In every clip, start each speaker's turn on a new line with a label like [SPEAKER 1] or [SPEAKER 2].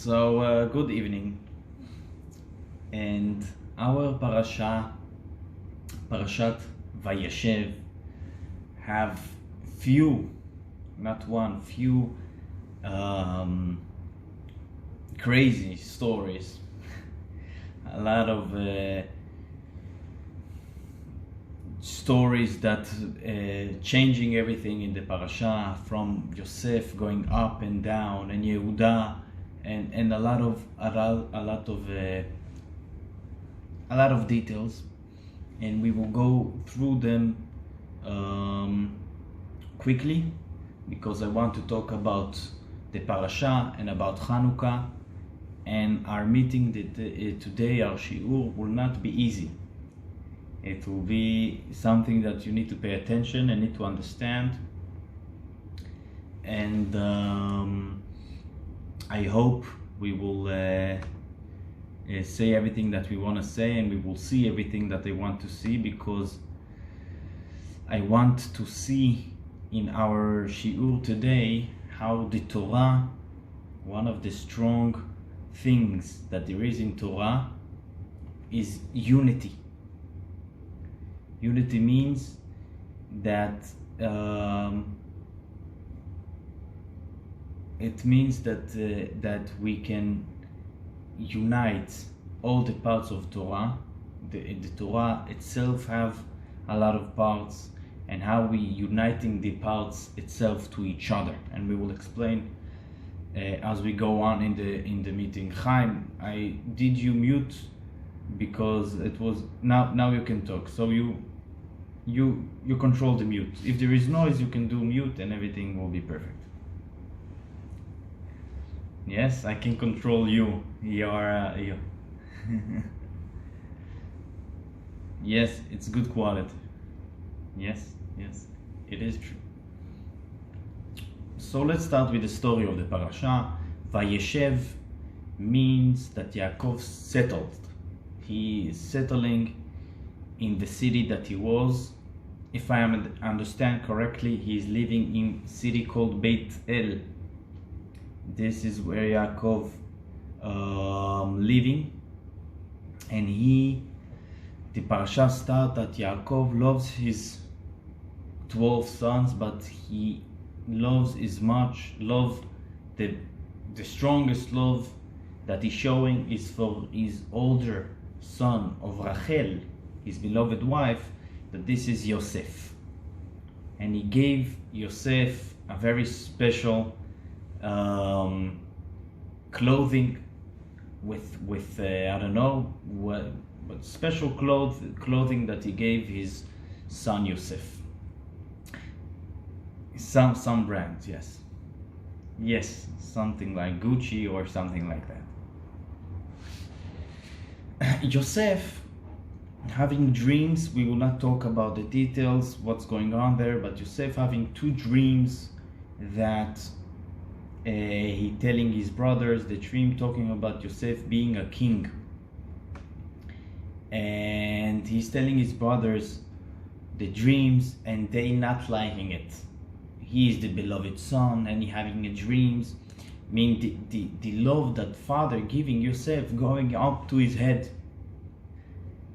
[SPEAKER 1] Good evening, and our Parashat Vayeshev, have few, not one, few crazy stories, a lot of stories that changing everything in the Parashah, from Yosef going up and down, and Yehuda, and a lot of details, and we will go through them quickly, because I want to talk about the Parashah and about Hanukkah, and our meeting today, our shiur, will not be easy. It will be something that you need to pay attention and need to understand, and I hope we will say everything that we want to say, and we will see everything that I want to see, because I want to see in our shiur today how the Torah, one of the strong things that there is in Torah, is unity. Unity means that that we can unite all the parts of Torah. The Torah itself have a lot of parts, and how we uniting the parts itself to each other, and we will explain as we go on in the meeting. Chaim, I did you mute because it was now you can talk, so you control the mute. If there is noise, you can do mute and everything will be perfect. Yes, I can control you. You're you. Yes, it's good quality. Yes, it is true. So let's start with the story of the Parashah. Vayeshev means that Yaakov settled. He is settling in the city that he was. If I understand correctly, he is living in a city called Beit El. This is where Yaakov living, and the Parashah starts that Yaakov loves his 12 sons, but he loves the strongest love that he's showing is for his older son of Rachel, his beloved wife, that this is Yosef. And he gave Yosef a very special clothing with I don't know what, but special clothing that he gave his son Yosef. Some brands, yes, something like Gucci or something like that. Yosef having dreams. We will not talk about the details, what's going on there, but Yosef having two dreams that he telling his brothers, the dream talking about Yosef being a king, and he's telling his brothers the dreams, and they not liking it. He is the beloved son, and he having a dreams. I mean, the love that father giving Yosef going up to his head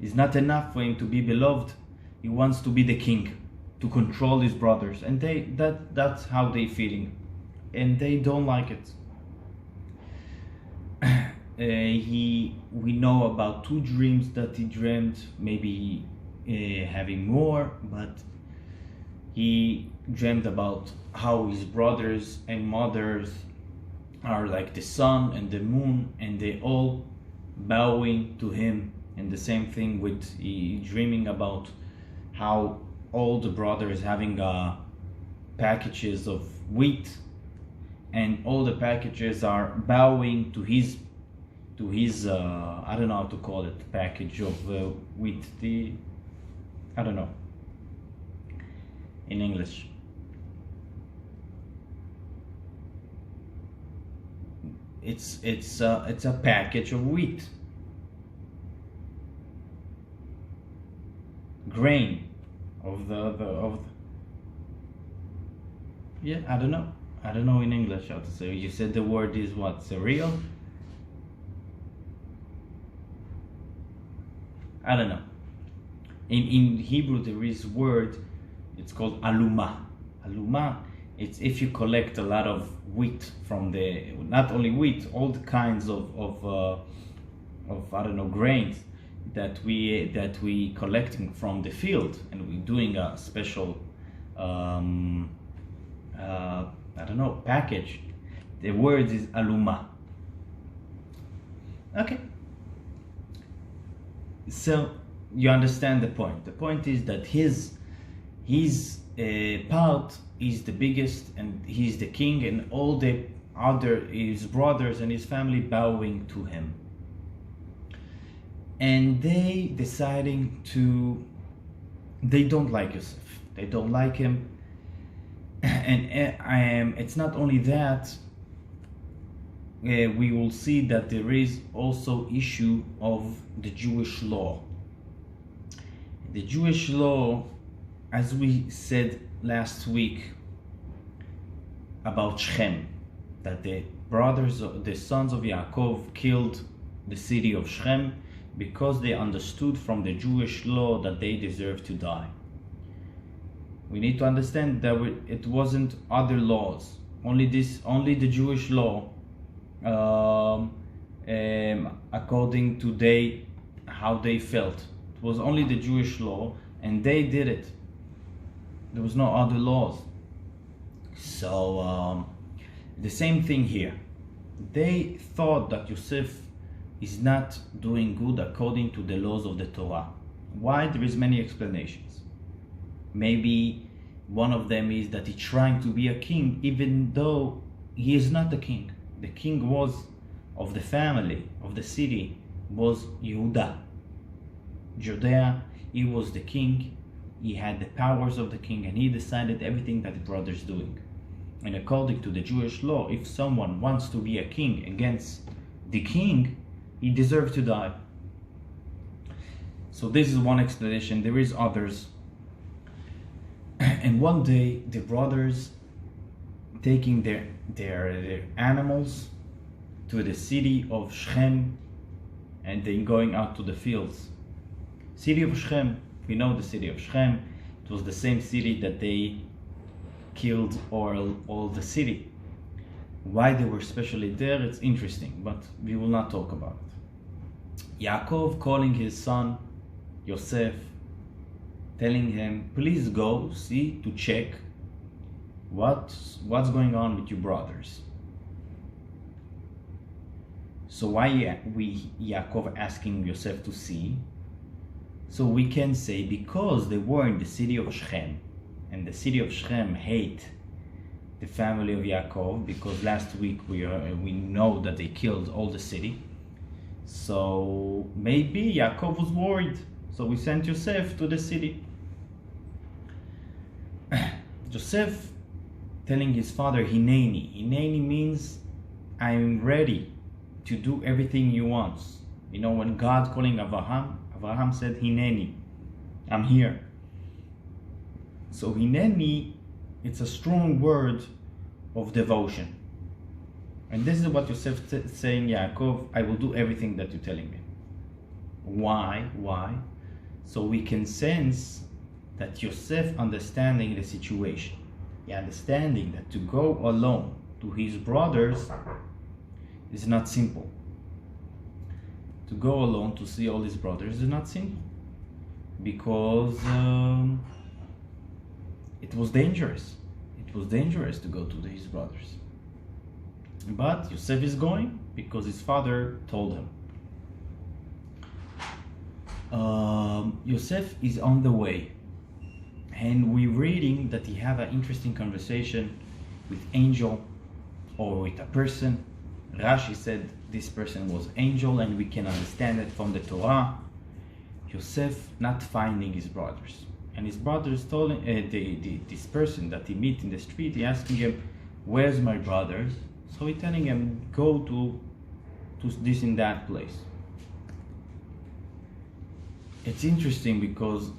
[SPEAKER 1] is not enough for him to be beloved. He wants to be the king, to control his brothers, and that's how they feeling, and they don't like it. We know about two dreams that he dreamed, maybe having more, but he dreamed about how his brothers and mothers are like the sun and the moon, and they all bowing to him. And the same thing with he dreaming about how all the brothers having packages of wheat, and all the packages are bowing to his I don't know how to call it, package of wheat. I don't know in English. It's a package of wheat, grain of the yeah, I don't know in English how to say. You said the word is what, cereal? I don't know. In Hebrew there is word, it's called aluma. Aluma, it's if you collect a lot of wheat from not only wheat, all the kinds of I don't know, grains that we collecting from the field, and we're doing a special I don't know, package. The word is aluma. Okay. So you understand the point. The point is that his part is the biggest, and he's the king, and all the other his brothers and his family bowing to him. And they deciding they don't like Yosef. They don't like him. And it's not only that. We will see that there is also issue of the Jewish law. The Jewish law, as we said last week about Shechem, that the sons of Yaakov killed the city of Shechem because they understood from the Jewish law that they deserve to die. We need to understand that it wasn't other laws, only the Jewish law. According to how they felt. It was only the Jewish law, and they did it. There was no other laws. So the same thing here. They thought that Yosef is not doing good according to the laws of the Torah. Why? There is many explanations. Maybe one of them is that he's trying to be a king even though he is not the king. The king was of the family, of the city, was Yehuda. Judea, he was the king, he had the powers of the king, and he decided everything that the brother's doing. And according to the Jewish law, if someone wants to be a king against the king, he deserves to die. So this is one explanation. There is others. And one day, the brothers taking their animals to the city of Shechem, and then going out to the fields. City of Shechem, we know the city of Shechem. It was the same city that they killed all the city. Why they were especially there, it's interesting, but we will not talk about it. Yaakov calling his son Yosef, telling him, please go see to check what's going on with your brothers. So why Yaakov asking Yosef to see? So we can say because they were in the city of Shechem, and the city of Shechem hate the family of Yaakov, because last week we know that they killed all the city. So maybe Yaakov was worried, so we sent Yosef to the city. Joseph telling his father, Hineni. Hineni means I'm ready to do everything you want. You know, when God calling Abraham said, Hineni, I'm here. So Hineni, it's a strong word of devotion. And this is what Yosef saying, Yaakov, I will do everything that you're telling me. Why? So we can sense that Yosef understanding the situation. He understanding that to go alone to his brothers is not simple. To go alone to see all his brothers is not simple. Because it was dangerous. It was dangerous to go to his brothers. But Yosef is going because his father told him. Yosef is on the way, and we're reading that he have an interesting conversation with angel or with a person. Rashi said this person was angel, and we can understand it from the Torah. Yosef not finding his brothers, and his brothers told him, this person that he meet in the street, he asking him, where's my brothers? So he telling him, go to this and that place. It's interesting because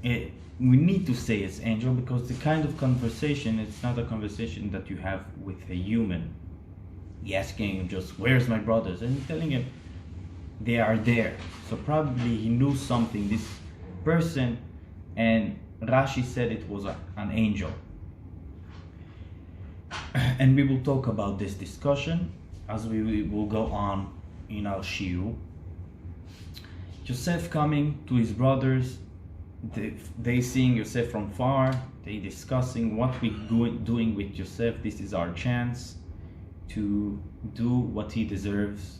[SPEAKER 1] we need to say it's angel, because the kind of conversation, it's not a conversation that you have with a human. He asking him just, where's my brothers? And he's telling him, they are there. So probably he knew something, this person, and Rashi said it was an angel. And we will talk about this discussion as we will go on in our shiur. Yosef coming to his brothers, they seeing Yosef from far, they discussing what we doing with Yosef. This is our chance to do what he deserves.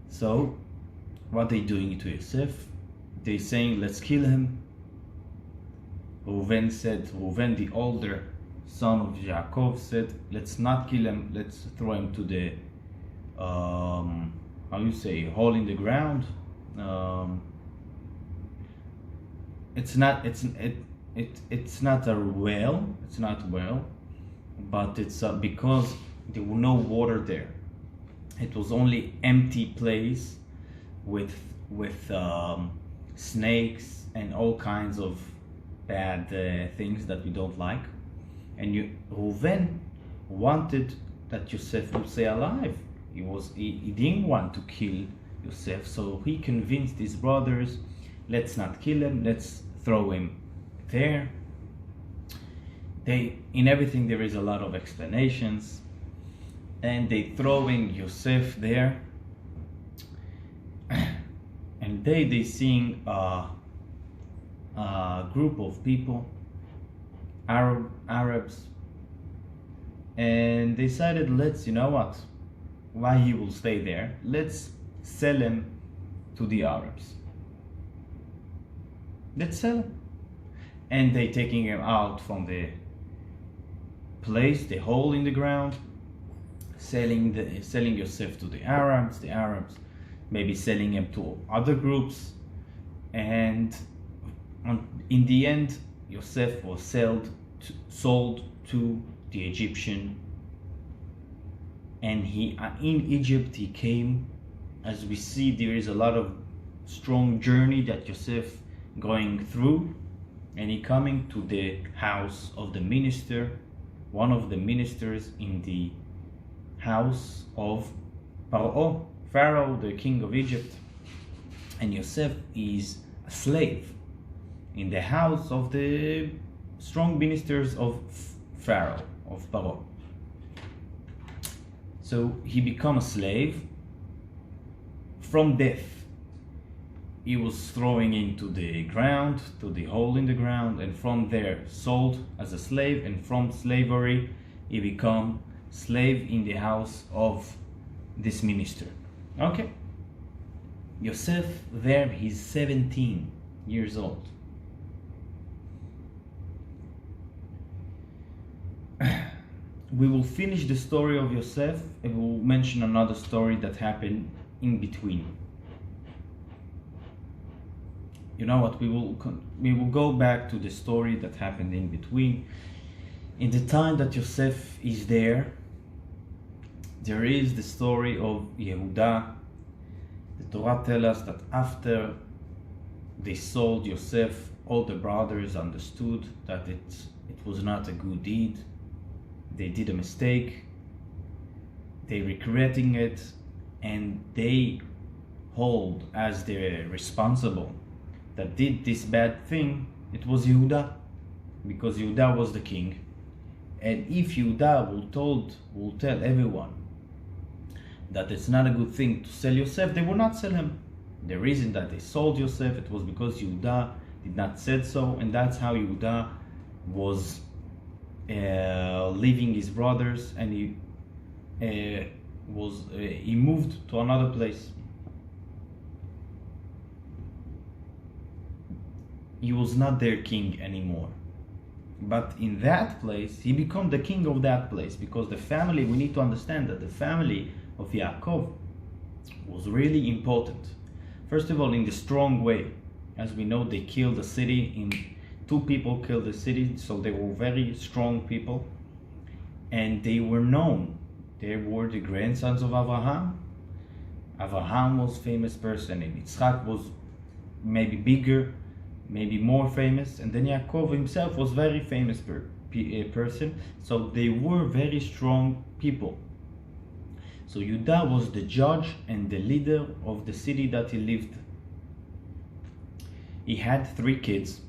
[SPEAKER 1] So what they doing to Yosef? They saying, let's kill him. Reuven, the older son of Yaakov, said, let's not kill him, let's throw him to the hole in the ground. It's not a well, but it's because there was no water there. It was only empty place with snakes and all kinds of bad things that we don't like. And Reuven wanted that Yosef would stay alive. He didn't want to kill Yosef, so he convinced his brothers, let's not kill him, let's throw him there. In everything there is a lot of explanations, and they throwing Yosef there, and they seeing a group of people, Arabs, and they decided, you know what, why he will stay there, let's sell him to the Arabs. Let's sell him. And they taking him out from the place, the hole in the ground, selling Yosef to the Arabs maybe selling him to other groups, and in the end Yosef was sold to the Egyptian, and in Egypt he came, as we see there is a lot of strong journey that Yosef going through, and he coming to the house of the minister, one of the ministers in the house of Pharaoh, the king of Egypt, and Yosef is a slave in the house of the strong ministers of Pharaoh, of Paro. So he become a slave. From death, he was thrown into the ground, to the hole in the ground, and from there sold as a slave, and from slavery he become slave in the house of this minister. Okay, Yosef there, he's 17 years old. We will finish the story of Yosef, and we'll mention another story that happened in between. You know what, we will go back to the story that happened in between. In the time that Yosef is there is the story of Yehuda. The Torah tells us that after they sold Yosef, all the brothers understood that it was not a good deed. They did a mistake, they regretting it, and they hold as the responsible that did this bad thing, it was Yehuda, because Yehuda was the king. And if Yehuda will tell everyone that it's not a good thing to sell Yosef, they will not sell him. The reason that they sold Yosef, it was because Yehuda did not said so, and that's how Yehuda was leaving his brothers, and he moved to another place. He was not their king anymore, but in that place he became the king of that place, because the family, we need to understand that the family of Yaakov was really important. First of all, in the strong way, as we know, they killed the city. Two people killed the city, so they were very strong people, and they were known. They were the grandsons of Abraham. Abraham was a famous person, and Yitzchak was maybe bigger, maybe more famous, and then Yaakov himself was very famous person. So they were very strong people. So Yehuda was the judge and the leader of the city that he lived. He had 3 kids,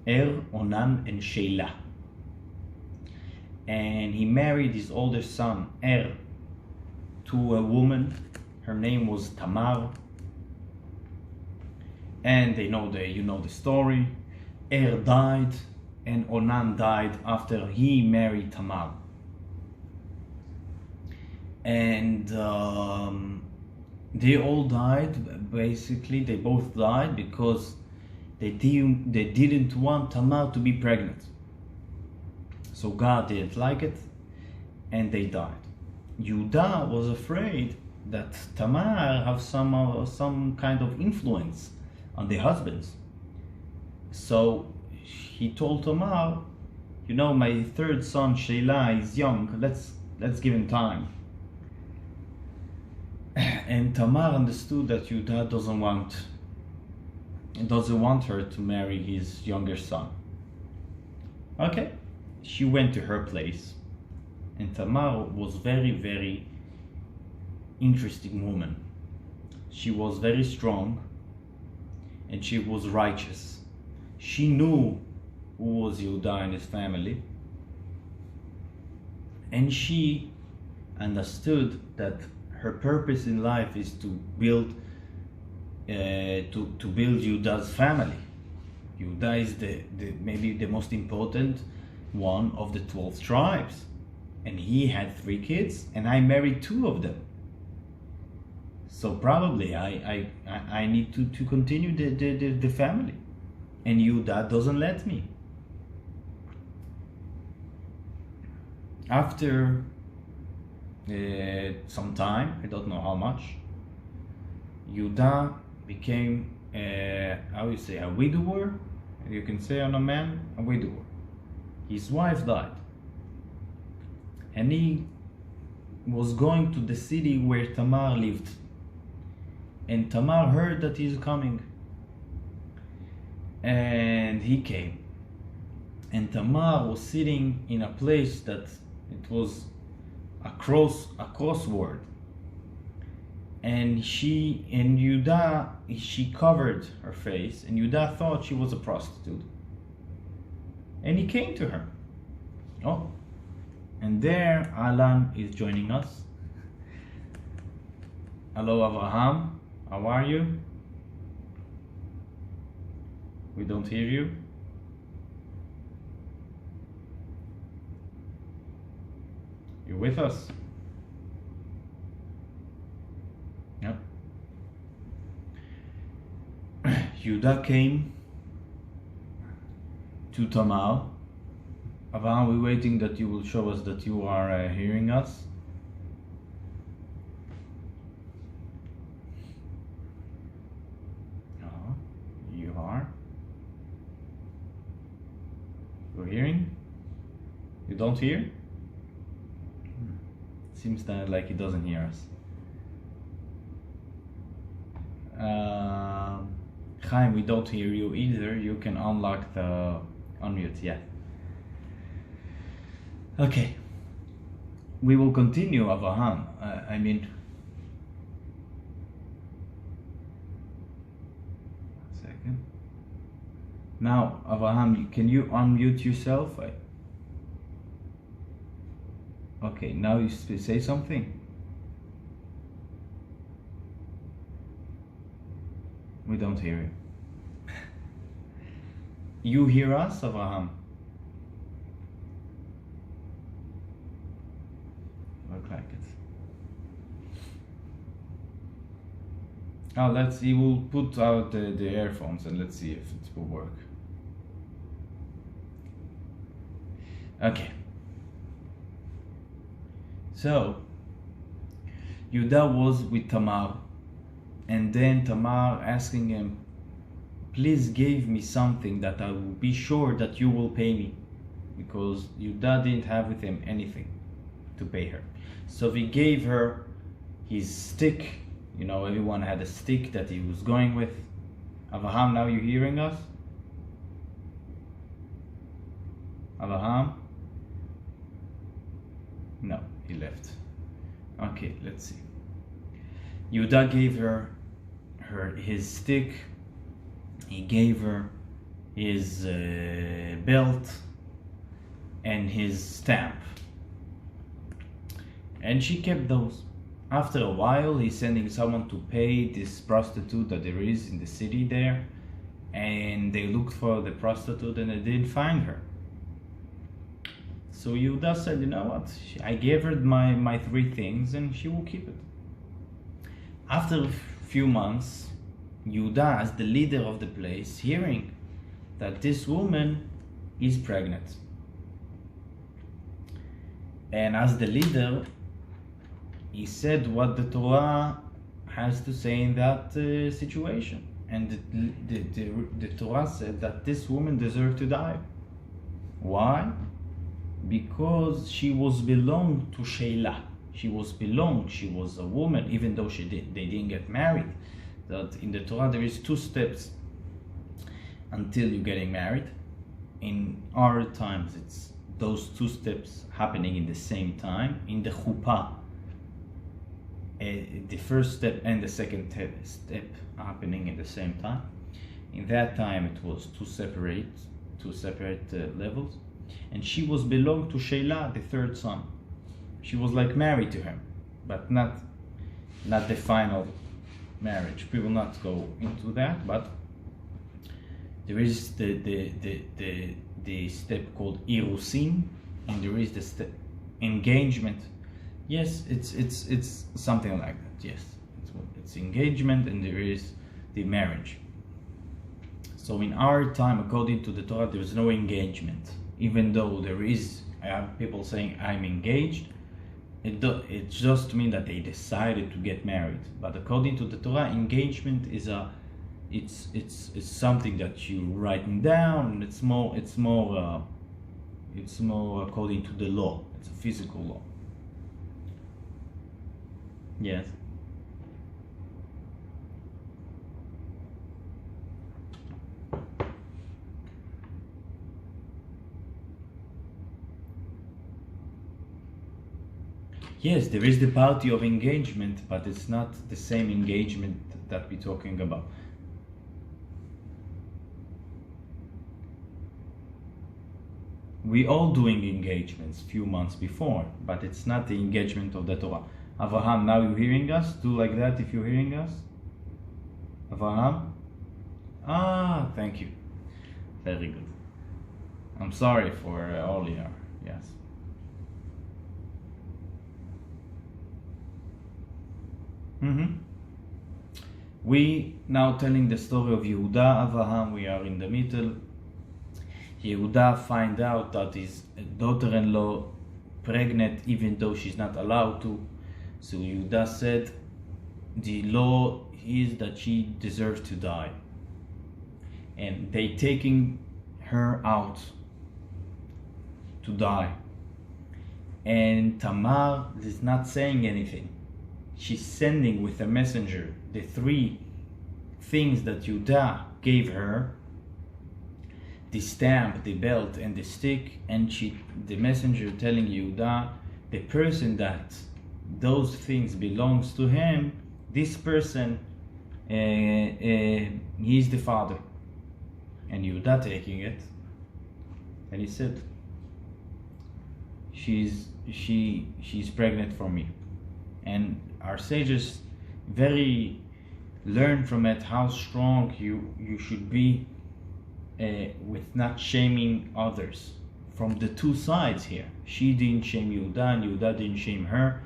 [SPEAKER 1] Onan, and Sheila. And he married his older son, to a woman. Her name was Tamar. And you know the story. Died, and Onan died after he married Tamar. And they all died. Basically, they both died because they didn't want Tamar to be pregnant. So God didn't like it, and they died. Yehuda was afraid that Tamar have some kind of influence on the husbands. So he told Tamar, my 3rd son Sheila is young. Let's give him time. And Tamar understood that Yehuda doesn't want her to marry his younger son. Okay, she went to her place, and Tamar was very, very interesting woman. She was very strong, and she was righteous. She knew who was Yehuda and his family, and she understood that her purpose in life is to build Yehuda's family. Yehuda is maybe the most important one of the 12 tribes, and he had 3 kids, and I married 2 of them. So probably I need to continue the family, and Yehuda doesn't let me. After some time, I don't know how much, Yehuda became a widower. You can say on a man, a widower. His wife died, and he was going to the city where Tamar lived, and Tamar heard that he's coming, and he came, and Tamar was sitting in a place that it was a crossword, and she covered her face, and Yehuda thought she was a prostitute, and he came to her. Oh, and there Alan is joining us. Hello, Avraham, how are you? We don't hear you. You with us? Yep. Yehuda came to Tamar. Avraham, we're waiting that you will show us that you are hearing us. You are? You're hearing? You don't hear? Seems that like he doesn't hear us. Chaim, we don't hear you either. You can unlock the unmute, yeah. Okay. We will continue, Avraham. Second. Now, Avraham, can you unmute yourself? Okay, now you say something. We don't hear you. You hear us, Avraham? Look like it. Oh, let's see. We'll put out the earphones and let's see if it will work. Okay. So, Yehuda was with Tamar, and then Tamar asking him, please give me something that I will be sure that you will pay me, because Yehuda didn't have with him anything to pay her. So he gave her his stick. Everyone had a stick that he was going with. Avraham, now you hearing us? Avraham? No, he left. Okay, let's see. Yehuda gave her his stick. He gave her his belt and his stamp, and she kept those. After a while, he's sending someone to pay this prostitute that there is in the city there, and they looked for the prostitute and they didn't find her. So Yehuda said, you know what, I gave her my 3 things and she will keep it. After a few months, Yehuda, as the leader of the place, hearing that this woman is pregnant. And as the leader, he said what the Torah has to say in that situation. And the Torah said that this woman deserved to die. Why? Because she was belonged to Sheila. She was a woman, even though they didn't get married. That in the Torah there is 2 steps until you're getting married. In our times, it's those 2 steps happening in the same time. In the chuppah, the first step and the second step happening at the same time. In that time, it was 2 separate levels. And she was belonged to Sheila, the 3rd son. She was like married to him, but not the final marriage. We will not go into that, but there is the step called irusin, and there is the step engagement. Yes, it's something like that. Yes, it's engagement, and there is the marriage. So in our time, according to the Torah, there is no engagement. Even though there is people saying I'm engaged, it just means that they decided to get married. But according to the Torah, engagement is it's something that you writing down, and it's more according to the law. It's a physical law. Yes. Yes, there is the party of engagement, but it's not the same engagement that we're talking about. We all doing engagements few months before, but it's not the engagement of the Torah. Avraham, now you're hearing us? Do like that if you're hearing us. Avraham? Ah, thank you. Very good. I'm sorry for earlier. Yes. We now telling the story of Yehuda, Avraham. We are in the middle. Yehuda find out that his daughter-in-law pregnant, even though she's not allowed to. So Yehuda said, the law is that she deserves to die. And they taking her out to die. And Tamar is not saying anything. She's sending with a messenger the 3 things that Yehuda gave her: the stamp, the belt, and the stick. And the messenger telling Yehuda, the person that those things belongs to him, this person, he's the father. And Yehuda taking it, and he said, she's pregnant for me. And our sages very learn from it how strong you should be with not shaming others. From the 2 sides here, she didn't shame Yehuda, and Yehuda didn't shame her,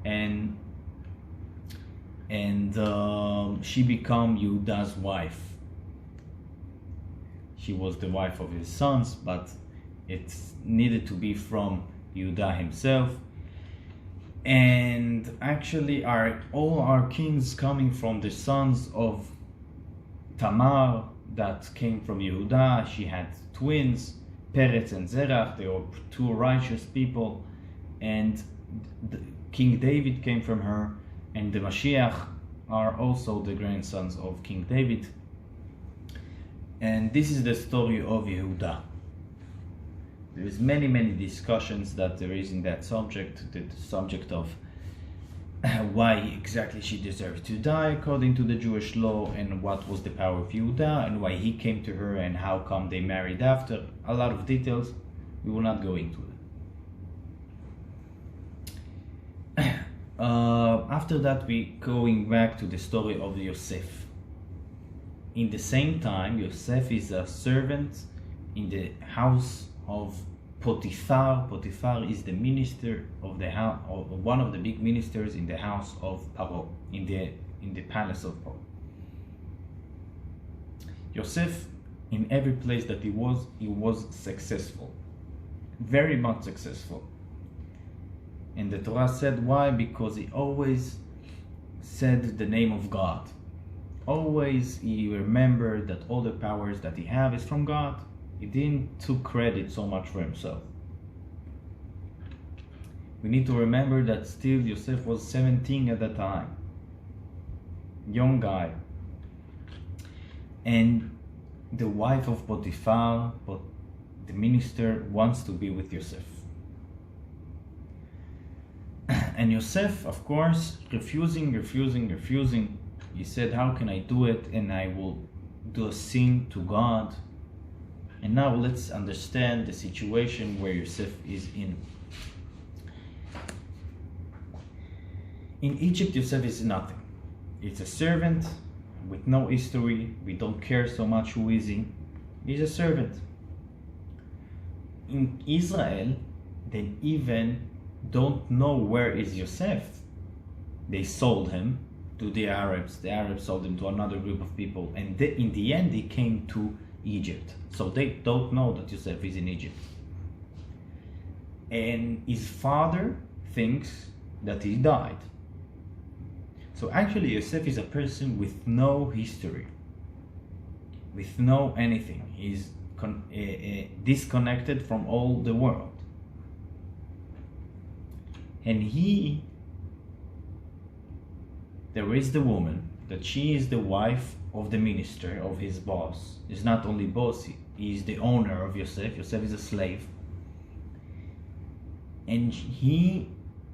[SPEAKER 1] and she became Yehuda's wife. She was the wife of his sons, but it needed to be from Yehuda himself. And actually, all our kings coming from the sons of Tamar that came from Yehuda. She had twins, Peretz and Zerach. They were 2 righteous people, and King David came from her, and the Mashiach are also the grandsons of King David. And this is the story of Yehuda. There is many discussions that there is in that subject, the subject of why exactly she deserved to die according to the Jewish law, and what was the power of Yehuda, and why he came to her, and how come they married after. A lot of details. We will not go into it. After that, we going back to the story of Yosef. In the same time, Yosef is a servant in the house of Potiphar. Potiphar is the minister of the house, or one of the big ministers in the house of Paro, in the palace of Paro. Yosef, in every place that he was successful, very much successful. And the Torah said why? Because he always said the name of God. Always he remembered that all the powers that he have is from God. He didn't took credit so much for himself. We need to remember that still Yosef was 17 at the time. Young guy. And the wife of Potiphar, the minister, wants to be with Yosef. And Yosef, of course, refusing. He said, how can I do it? And I will do a sin to God. And now let's understand the situation where Yosef is in. In Egypt, Yosef is nothing. He's a servant with no history. We don't care so much who is he. He's a servant. In Israel, they even don't know where is Yosef. They sold him to the Arabs. The Arabs sold him to another group of people. And in the end, he came to Egypt. So they don't know that Yosef is in Egypt. And his father thinks that he died. So actually Yosef is a person with no history, with no anything. He's disconnected from all the world. And there is the woman, that she is the wife of the minister, of his boss. He's not only boss, he is the owner of Yosef. Yosef is a slave. And he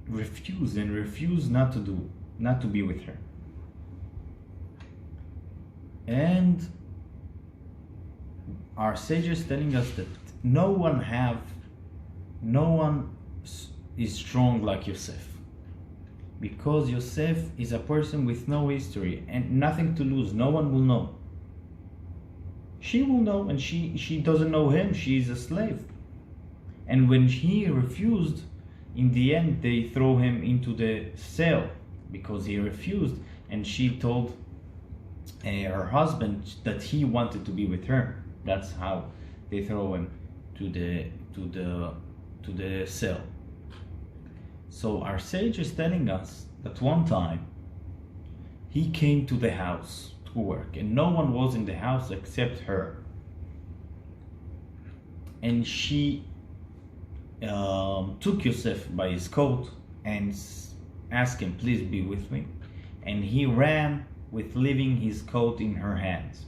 [SPEAKER 1] refused not to be with her. And our sages telling us that no one is strong like Yosef. Because Yosef is a person with no history and nothing to lose. No one will know. She will know, and she doesn't know him. She is a slave. And when he refused, in the end they throw him into the cell because he refused, and she told her husband that he wanted to be with her. That's how they throw him to the cell. So our sage is telling us that one time he came to the house to work, and no one was in the house except her. And she took Yosef by his coat and asked him, please be with me. And he ran with leaving his coat in her hands.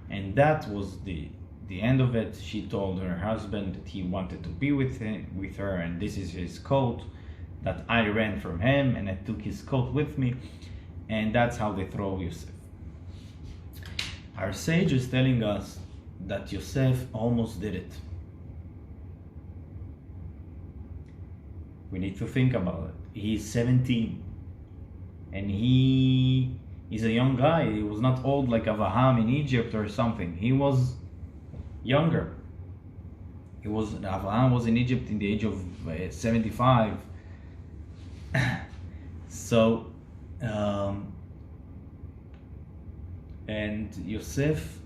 [SPEAKER 1] And that was the end of it. She told her husband that he wanted to be with her, and this is his coat, that I ran from him and I took his coat with me. And that's how they throw Yosef. Our sage is telling us that Yosef almost did it. We need to think about it. He's 17 and he is a young guy. He was not old like Avraham in Egypt or something. He was younger. Avraham was in Egypt in the age of 75. So and Yosef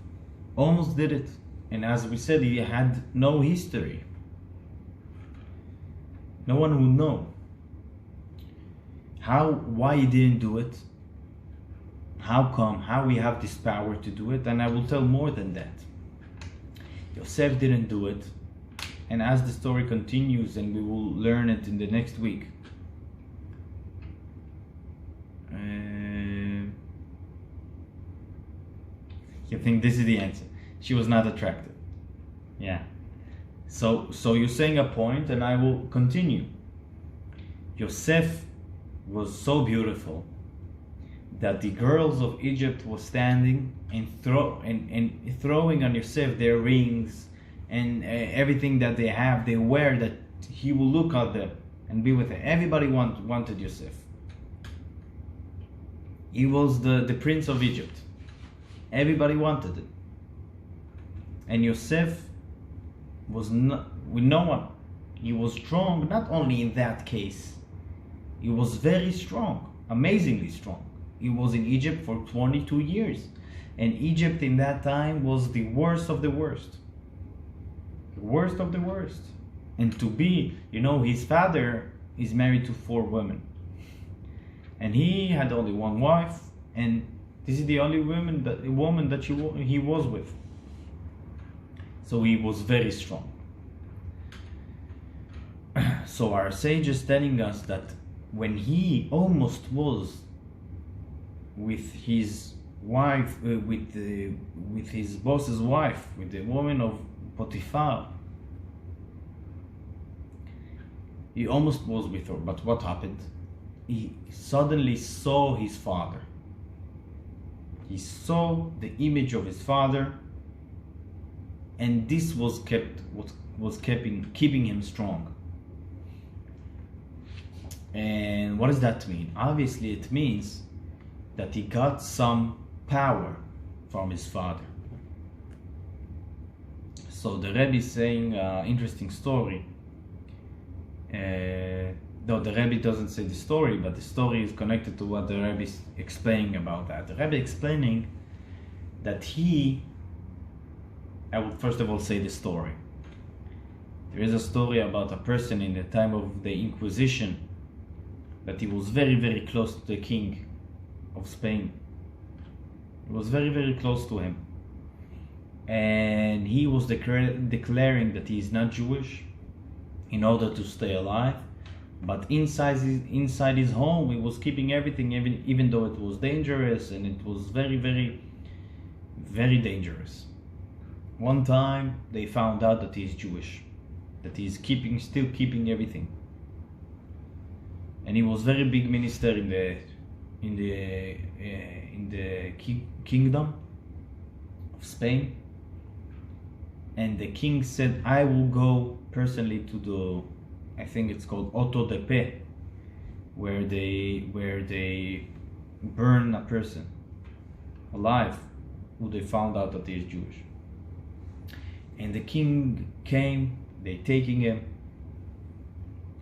[SPEAKER 1] almost did it. And as we said, he had no history. No one will know why he didn't do it, how we have this power to do it. And I will tell more than that. Yosef didn't do it, and as the story continues, and we will learn it in the next week, you think this is the answer. She was not attractive. Yeah. So you're saying a point, and I will continue. Yosef was so beautiful that the girls of Egypt were standing and throwing on Yosef their rings and everything that they have, they wear, that he will look at them and be with them. Everybody wanted Yosef. He was the prince of Egypt. Everybody wanted it. And Yosef was not with no one. He was strong, not only in that case. He was very strong, amazingly strong. He was in Egypt for 22 years. And Egypt in that time was the worst of the worst. The worst of the worst. And to be, his father is married to 4 women. And he had only one wife. And this is the only woman that he was with. So he was very strong. So our sage is telling us that when he almost was with his wife, with his boss's wife, with the woman of Potiphar, he almost was with her. But what happened? He suddenly saw his father. He saw the image of his father, and this was keeping him strong. And what does that mean? Obviously, it means that he got some power from his father. So the Rabbi is saying an interesting story. Though the Rabbi doesn't say the story, but the story is connected to what the Rabbi is explaining about that. The Rabbi explaining that I would first of all say the story. There is a story about a person in the time of the Inquisition, that he was very, very close to the king of Spain. He was very, very close to him. And he was declaring that he is not Jewish in order to stay alive. But inside his home, he was keeping everything, even though it was dangerous, and it was very, very, very dangerous. One time, they found out that he is Jewish, that he is still keeping everything. And he was very big minister in the kingdom of Spain. And the king said, I will go personally to I think it's called auto de fe, where they burn a person alive who they found out that he is Jewish. And the king came, they taking him,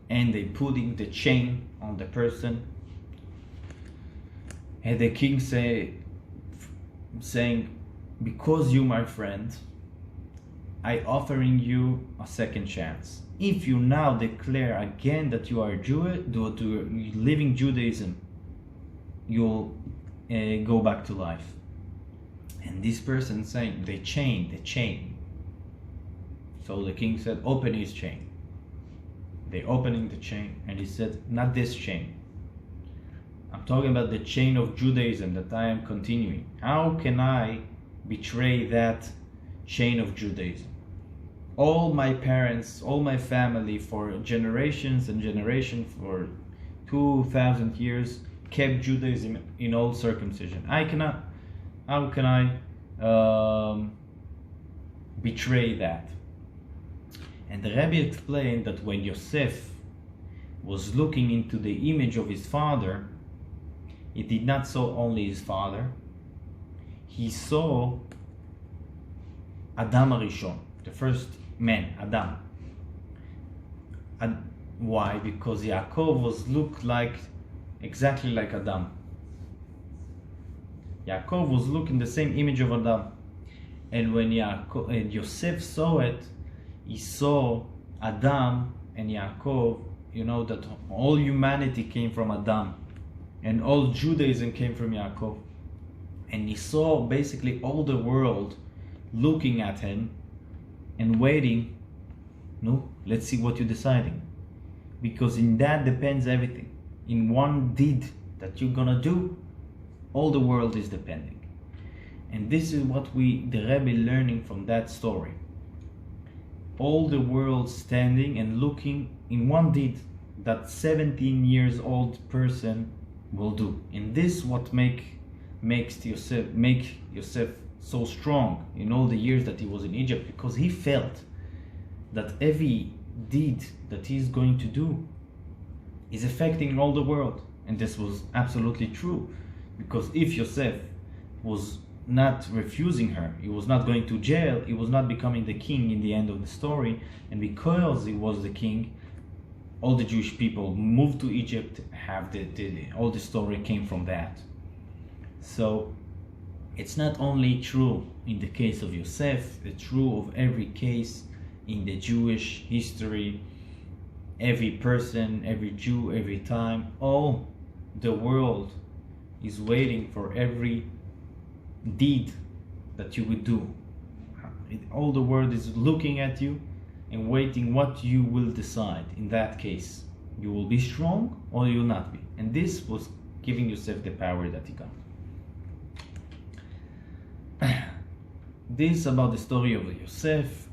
[SPEAKER 1] and they putting the chain on the person. And the king saying, because you my friend, I offering you a second chance. If you now declare again that you are Jewish, living Judaism, you'll go back to life. And this person saying, the chain. So the king said, open his chain. They opening the chain, and he said, not this chain. I'm talking about the chain of Judaism that I am continuing. How can I betray that chain of Judaism? All my parents, all my family for generations and generations, for 2,000 years, kept Judaism in all circumcision. How can I betray that? And the Rabbi explained that when Yosef was looking into the image of his father, he did not saw only his father, he saw Adam Arishon, the first man, Adam. And why? Because Yaakov looked exactly like Adam. Yaakov was looking the same image of Adam. And when Yosef saw it, he saw Adam and Yaakov, that all humanity came from Adam and all Judaism came from Yaakov. And he saw basically all the world looking at him and waiting. No, let's see what you're deciding. Because in that depends everything. In one deed that you're gonna do, all the world is depending. And this is what the Rebbe learning from that story. All the world standing and looking in one deed. that 17 years old person will do. And this what makes Yosef so strong in all the years that he was in Egypt, because he felt that every deed that he's going to do is affecting all the world. And this was absolutely true, because if Yosef was not refusing her, he was not going to jail, he was not becoming the king in the end of the story, and because he was the king, all the Jewish people moved to Egypt. All the story came from that. So it's not only true in the case of Yosef, it's true of every case in the Jewish history. Every person, every Jew, every time, all the world is waiting for every deed that you would do. All the world is looking at you and waiting what you will decide. In that case, you will be strong or you will not be. And this was giving Yosef the power that he got. This about the story of Yosef.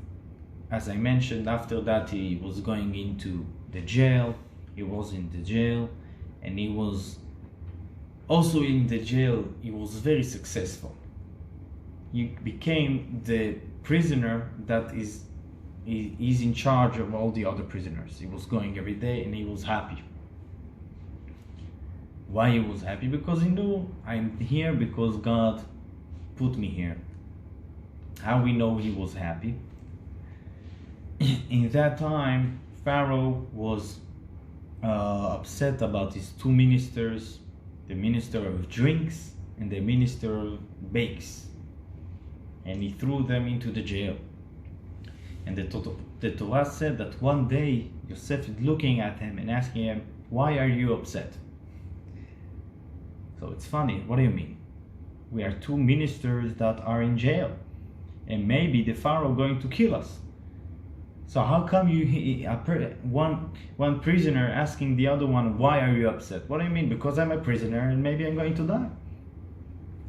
[SPEAKER 1] As I mentioned, after that he was going into the jail. He was in the jail, and he was also in the jail. He was very successful. He became the prisoner that is in charge of all the other prisoners. He was going every day and he was happy. Why he was happy? Because he knew, I'm here because God put me here. How we know he was happy? In that time, Pharaoh was upset about his two ministers, the minister of drinks and the minister of bakes, and he threw them into the jail. And the Torah said that one day Yosef is looking at him and asking him, "Why are you upset?" So it's funny. What do you mean? We are two ministers that are in jail, and maybe the Pharaoh going to kill us. So how come one prisoner asking the other one, "Why are you upset?" What do you mean? Because I'm a prisoner and maybe I'm going to die.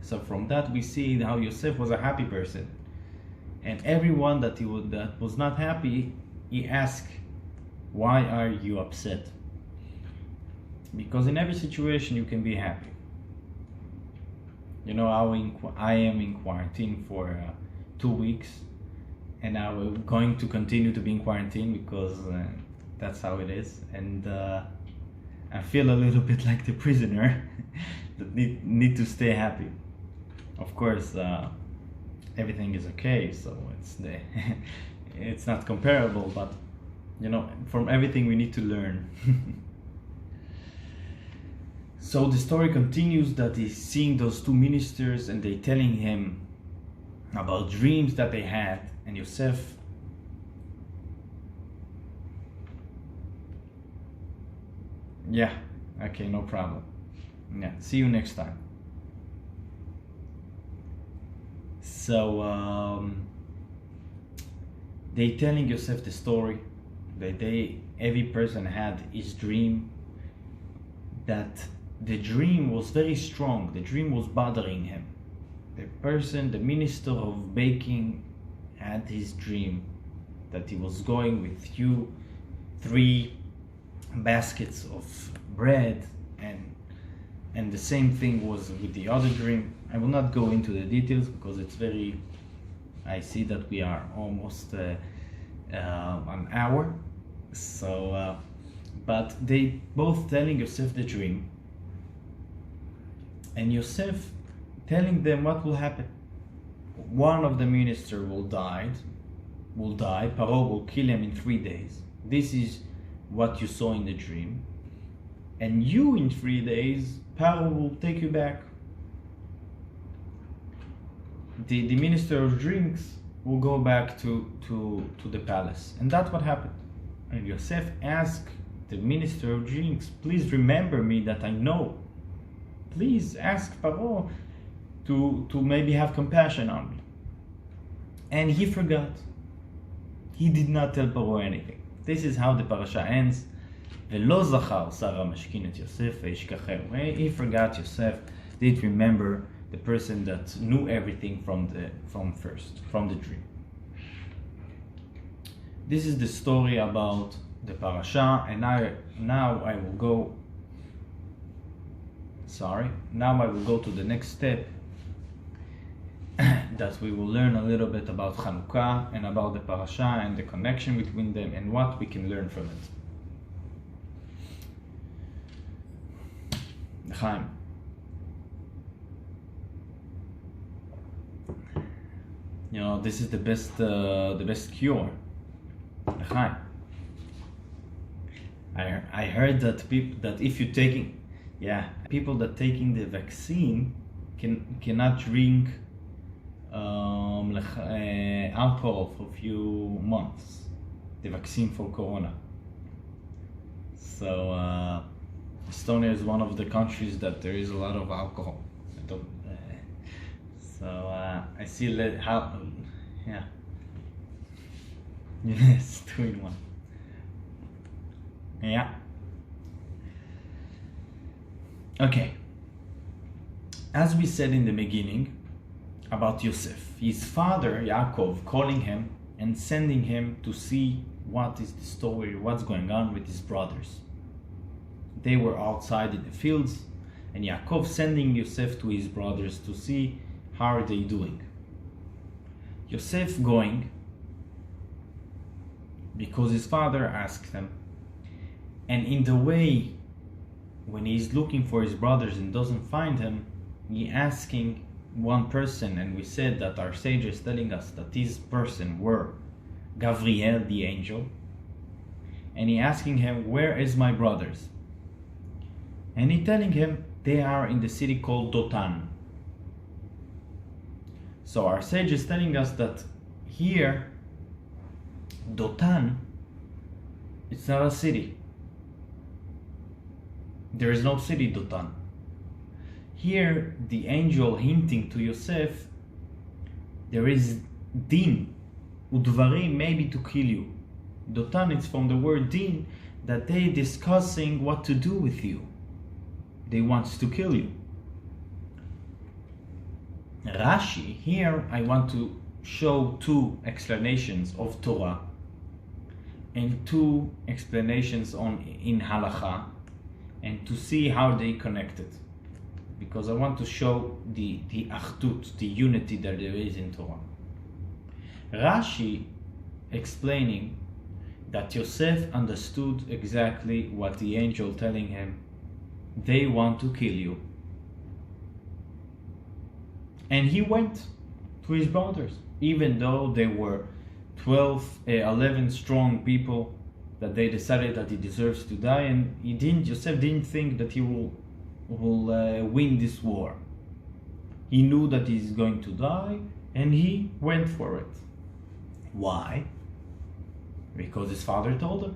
[SPEAKER 1] So from that we see how Yosef was a happy person, and everyone that was not happy, he asked, "Why are you upset?" Because in every situation you can be happy. You know, I am in quarantine for 2 weeks, and I'm going to continue to be in quarantine because that's how it is. And I feel a little bit like the prisoner that need to stay happy. Of course, everything is okay, so it's not comparable, but you know, from everything we need to learn. So the story continues that he's seeing those two ministers and they telling him about dreams that they had, and Yosef okay, no problem. See you next time. So they telling Yosef the story that every person had his dream, that the dream was very strong, the dream was bothering him. The minister of baking had his dream that he was going with 3 baskets of bread, and the same thing was with the other dream. I will not go into the details because I see that we are almost an hour. So, but they both telling Yosef the dream, and Yosef telling them what will happen. One of the minister will die. Paro will kill him in 3 days. This is what you saw in the dream. And you in 3 days, Paro will take you back. The minister of drinks will go back to the palace. And that's what happened. And Yosef asked the minister of drinks, "Please remember me that I know. Please ask Paro to maybe have compassion on me." And he forgot. He did not tell Paro anything. This is how the parasha ends. ולא זכר שר המשכין את יוסף וישכחהו. He forgot Yosef, didn't remember the person that knew everything from the dream. This is the story about the Parashah, and now I will go to the next step, that we will learn a little bit about Hanukkah and about the Parashah and the connection between them and what we can learn from it. Chaim. You know, this is the best cure. Chaim. I heard that people that taking the vaccine cannot drink alcohol for a few months, the vaccine for corona. So Estonia is one of the countries that there is a lot of alcohol. I see yes, 2-in-1. Yeah. Okay. As we said in the beginning about Yosef, his father Yaakov calling him and sending him to see what is the story, what's going on with his brothers. They were outside in the fields, and Yaakov sending Yosef to his brothers to see how are they doing. Yosef going because his father asked him, and in the way when he's looking for his brothers and doesn't find him, he asking one person, and we said that our sage is telling us that this person were Gabriel the angel, and he asking him, where is my brothers? And he telling him they are in the city called Dotan. So our sage is telling us that here Dotan, it's not a city. There is no city Dotan. Here the angel hinting to Yosef, there is din, udvarim, maybe to kill you. Dotan is from the word din, that they discussing what to do with you. They want to kill you. Rashi, here I want to show two explanations of Torah and two explanations in Halacha, and to see how they connected, because I want to show the achdut, the unity that there is in Torah. Rashi explaining that Yosef understood exactly what the angel telling him, they want to kill you. And he went to his brothers, even though they were 11 strong people, that they decided that he deserves to die, and Yosef didn't think that he will win this war. He knew that he's going to die, and he went for it. Why? Because his father told him.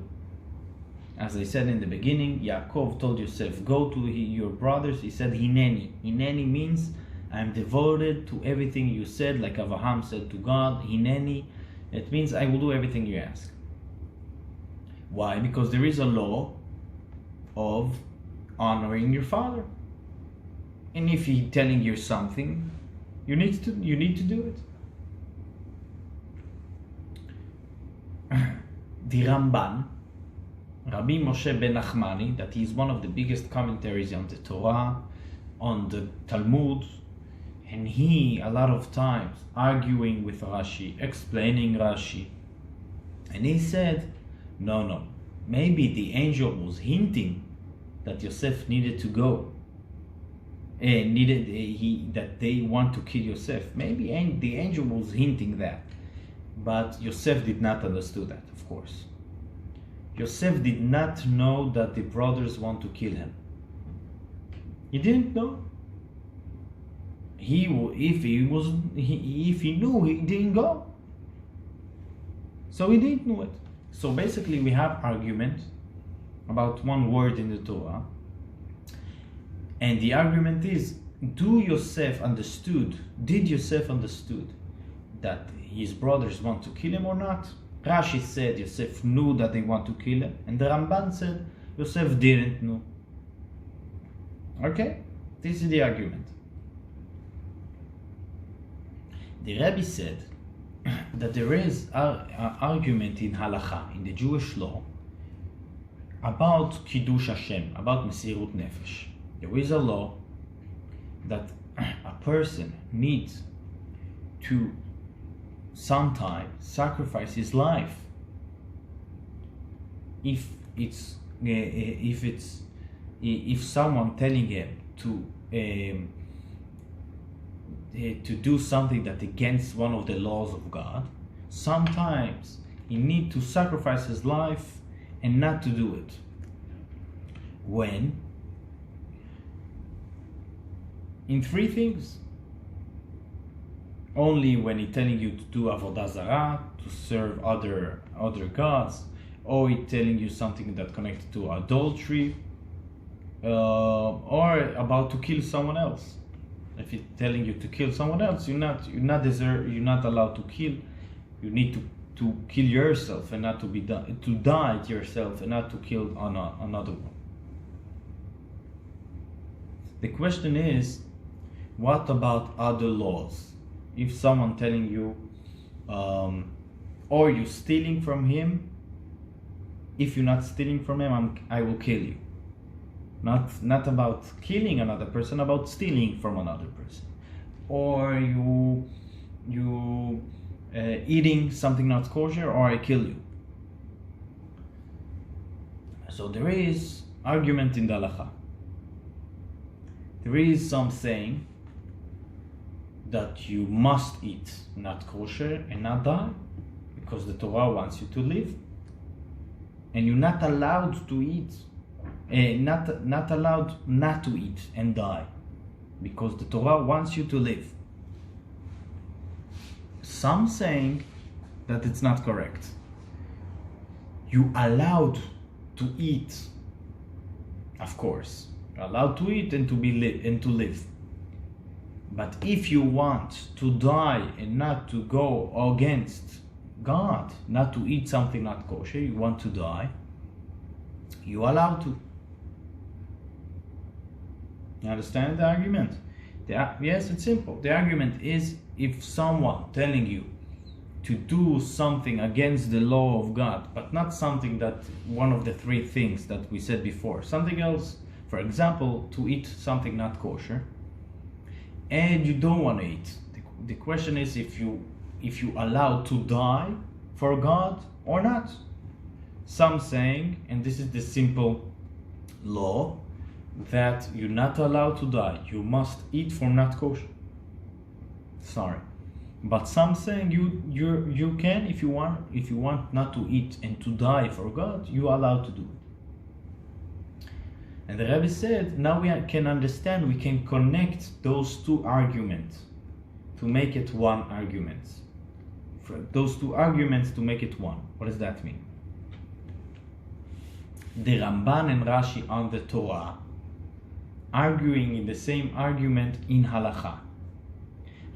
[SPEAKER 1] As I said in the beginning, Yaakov told Yosef, go to your brothers. He said, Hineni. Hineni means, I'm devoted to everything you said, like Abraham said to God, Hineni. It means I will do everything you ask. Why? Because there is a law of honoring your father. And if he's telling you something, you need to do it. The Ramban, Rabbi Moshe ben Nachmani, that he is one of the biggest commentaries on the Torah, on the Talmud, and he a lot of times arguing with Rashi, explaining Rashi, and he said, no, maybe the angel was hinting that Yosef needed to go, that they want to kill Yosef. Maybe the angel was hinting that, but Yosef did not understand that, of course. Yosef did not know that the brothers want to kill him. He didn't know. If he knew, he didn't go. So he didn't know it. So basically we have argument about one word in the Torah, and the argument is, did Yosef understood that his brothers want to kill him or not? Rashi said Yosef knew that they want to kill him, and the Ramban said Yosef didn't know. Okay, this is the argument. The Rabbi said that there is an argument in Halacha, in the Jewish law, about Kiddush Hashem, about Mesirut Nefesh. There is a law that a person needs to sometimes sacrifice his life if someone telling him to do something that against one of the laws of God. Sometimes he need to sacrifice his life and not to do it. When? In three things. Only when he's telling you to do avodah zarah, to serve other gods, or he's telling you something that connected to adultery, or about to kill someone else. If he's telling you to kill someone else, you're not allowed to kill. You need to kill yourself and not to die to yourself and not to kill another one. The question is, what about other laws? If someone telling you, or you stealing from him, if you're not stealing from him, I will kill you. Not about killing another person, about stealing from another person. Or you eating something not kosher, or I kill you. So there is argument in the halacha. There is some saying that you must eat not kosher and not die, because the Torah wants you to live, and you're not allowed to eat, not allowed not to eat and die, because the Torah wants you to live. Some saying that it's not correct. You allowed to eat, of course. You're allowed to eat and to live. But if you want to die and not to go against God, not to eat something not kosher, you want to die, you're allowed to. You understand the argument? Yes, it's simple. The argument is, if someone telling you to do something against the law of God, but not something that one of the three things that we said before, something else, for example, to eat something not kosher, and you don't want to eat. The question is if you allowed to die for God or not. Some saying, and this is the simple law, that you're not allowed to die. You must eat from not kosher. Sorry. But some saying you can, if you want not to eat and to die for God, you're allowed to do it. And the Rabbi said, now we can understand, we can connect those two arguments to make it one argument. For those two arguments to make it one. What does that mean? The Ramban and Rashi on the Torah arguing in the same argument in Halacha.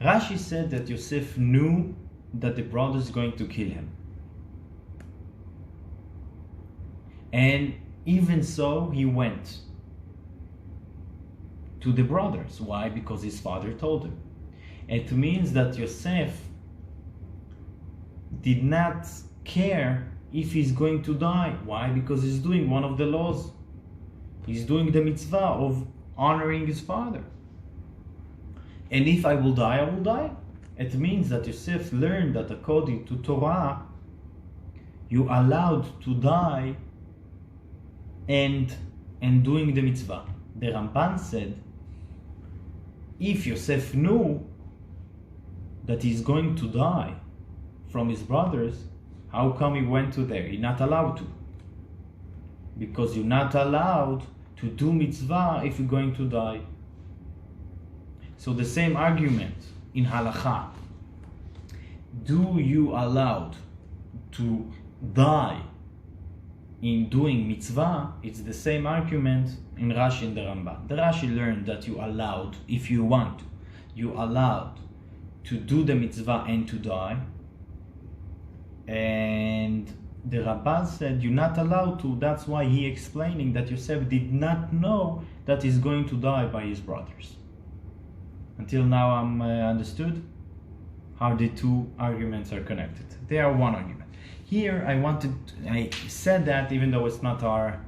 [SPEAKER 1] Rashi said that Yosef knew that the brother is going to kill him. And even so, he went to the brothers. Why? Because his father told him. It means that Yosef did not care if he's going to die. Why? Because he's doing one of the laws. He's doing the mitzvah of honoring his father. And if I will die, I will die. It means that Yosef learned that according to Torah, you allowed to die and doing the mitzvah. The Ramban said, if Yosef knew that he's going to die from his brothers, how come he went to there? He's not allowed to. Because you're not allowed to do mitzvah if you're going to die. So the same argument in Halacha. Do you allowed to die in doing mitzvah? It's the same argument in Rashi and the Ramban. The Rashi learned that you allowed, if you want to, you allowed to do the mitzvah and to die. And the Rabbi said you're not allowed to. That's why he explaining that Yosef did not know that he's going to die by his brothers. Until now I'm understood how the two arguments are connected. They are one argument. Here I said that even though it's not our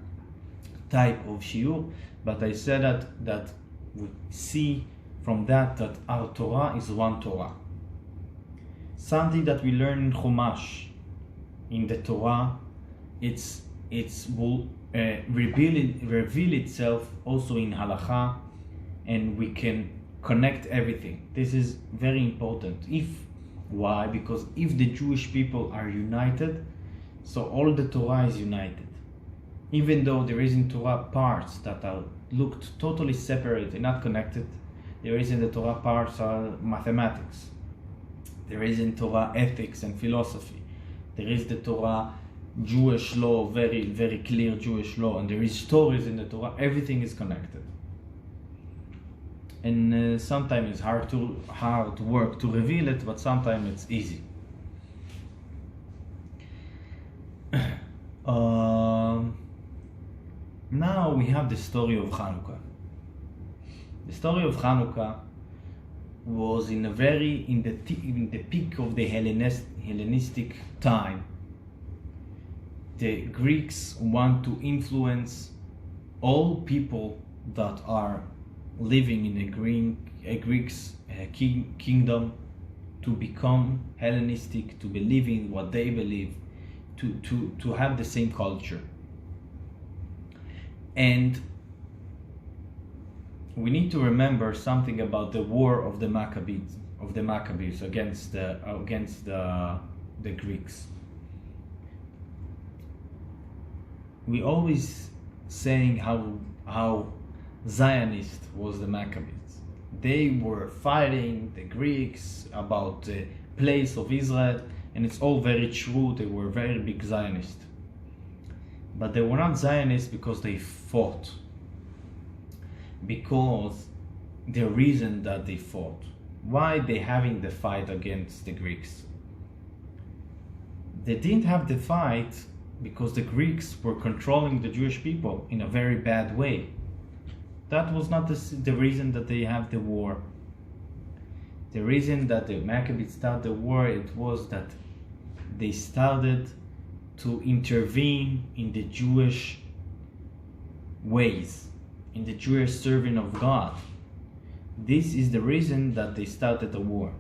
[SPEAKER 1] type of shiur, but I said that we see from that our Torah is one Torah. Something that we learn in Chumash, in the Torah, it will reveal itself also in Halacha, and we can connect everything. This is very important. Why? Because if the Jewish people are united, so all the Torah is united. Even though there is in Torah parts that are looked totally separate and not connected, there is in the Torah parts are mathematics. There is in Torah ethics and philosophy. There is the Torah Jewish law, very, very clear Jewish law, and there is stories in the Torah. Everything is connected. And sometimes it's hard work to reveal it, but sometimes it's easy. Now we have the story of Hanukkah. The story of Hanukkah was in the peak of the Hellenistic time. The Greeks want to influence all people that are living in a Greek's kingdom to become Hellenistic, to believe in what they believe, to have the same culture. And we need to remember something about the war of the Maccabees against the Greeks. We always saying how Zionist was the Maccabees. They were fighting the Greeks about the place of Israel, and it's all very true. They were very big Zionists. But they were not Zionists because they fought. Because the reason that they fought. Why they having the fight against the Greeks? They didn't have the fight because the Greeks were controlling the Jewish people in a very bad way. That was not the reason that they have the war. The reason that the Maccabees started the war, it was that they started to intervene in the Jewish ways, in the Jewish serving of God. This is the reason that they started the war.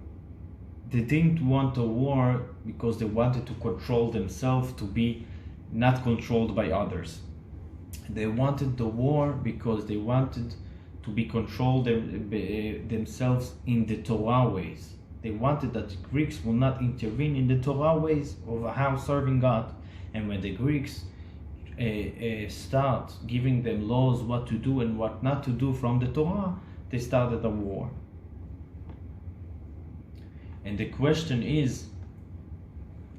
[SPEAKER 1] They didn't want a war because they wanted to control themselves, to be not controlled by others. They wanted the war because they wanted to be controlled themselves in the Torah ways. They wanted that the Greeks will not intervene in the Torah ways of how serving God. And when the Greeks start giving them laws what to do and what not to do from the Torah, they started a war. And the question is,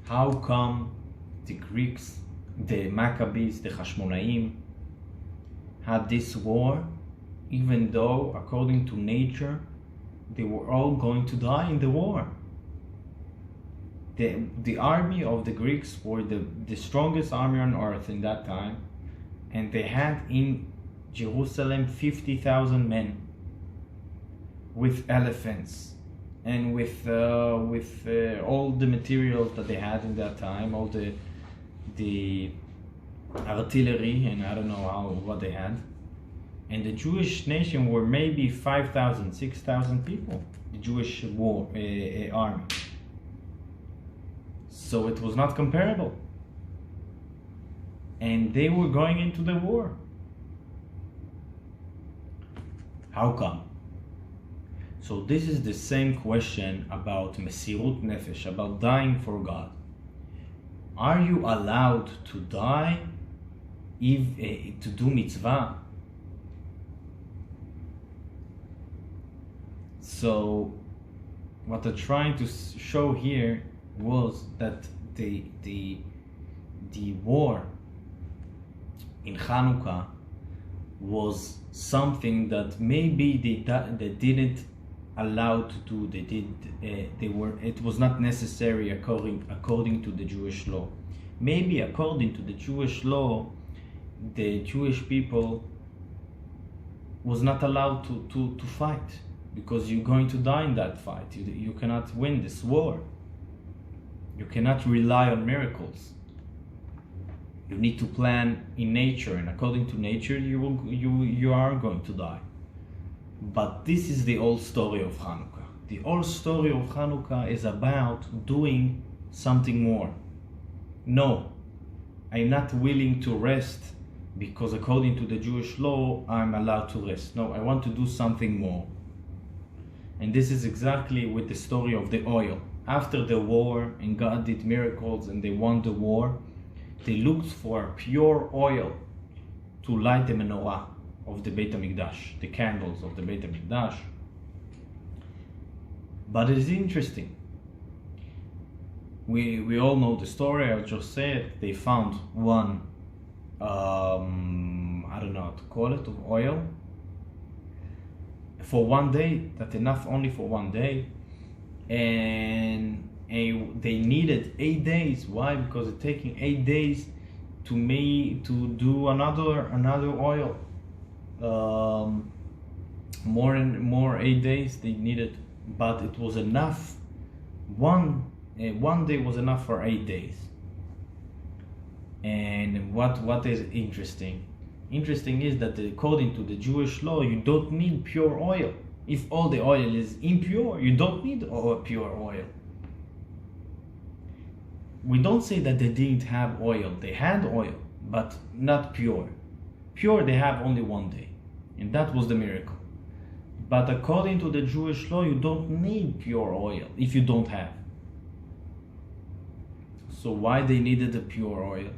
[SPEAKER 1] how come the Greeks, the Maccabees, the Hashmonaim, had this war, even though, according to nature, they were all going to die in the war? The army of the Greeks were the strongest army on earth in that time, and they had in Jerusalem 50,000 men with elephants and with all the materials that they had in that time, all the artillery, and I don't know what they had. And the Jewish nation were maybe 5,000, 6,000 people, the Jewish army. So it was not comparable. And they were going into the war. How come? So this is the same question about Mesirut Nefesh, about dying for God. Are you allowed to die to do mitzvah? So what I'm trying to show here was that the war in Hanukkah was something that maybe they didn't allow to do. It was not necessary according to the Jewish law. Maybe according to the Jewish law, the Jewish people was not allowed to fight, because you're going to die in that fight. You cannot win this war. You cannot rely on miracles. You need to plan in nature, and according to nature, you are going to die. But this is the old story of Hanukkah. The old story of Hanukkah is about doing something more. No, I'm not willing to rest because according to the Jewish law, I'm allowed to rest. No, I want to do something more. And this is exactly with the story of the oil. After the war, and God did miracles and they won the war, they looked for pure oil to light the menorah of the Beit HaMikdash, the candles of the Beit HaMikdash. But it is interesting. We all know the story, I just said. They found one, I don't know how to call it, of oil. For one day, that's enough only for one day. And they needed 8 days. Why? Because it's taking 8 days to do another oil. More 8 days they needed, but it was enough. One day was enough for 8 days. And what is interesting? Interesting is that according to the Jewish law, you don't need pure oil. If all the oil is impure, you don't need pure oil. We don't say that they didn't have oil. They had oil, but not pure. Pure they have only one day, and that was the miracle. But according to the Jewish law, you don't need pure oil if you don't have. So why they needed the pure oil?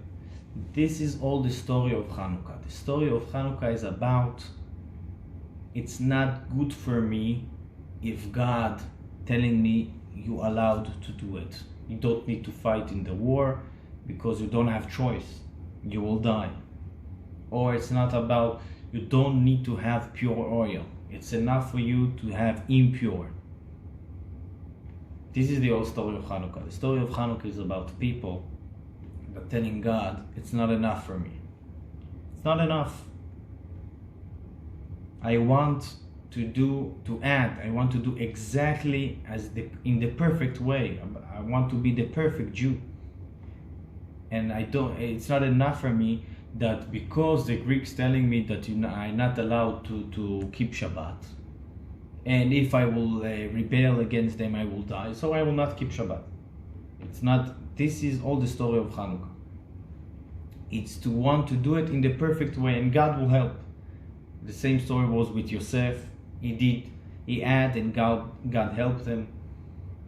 [SPEAKER 1] This is all the story of Hanukkah. The story of Hanukkah is about, it's not good for me if God telling me you allowed to do it. You don't need to fight in the war because you don't have choice. You will die. Or it's not about you don't need to have pure oil. It's enough for you to have impure. This is the old story of Hanukkah. The story of Hanukkah is about people that telling God, it's not enough for me. It's not enough. I want to add. I want to do exactly in the perfect way. I want to be the perfect Jew. And it's not enough for me that because the Greeks telling me that I'm not allowed to keep Shabbat, and if I will rebel against them, I will die. So I will not keep Shabbat. It's not. This is all the story of Hanukkah. It's to want to do it in the perfect way, and God will help. The same story was with Yosef. He had, and God helped him.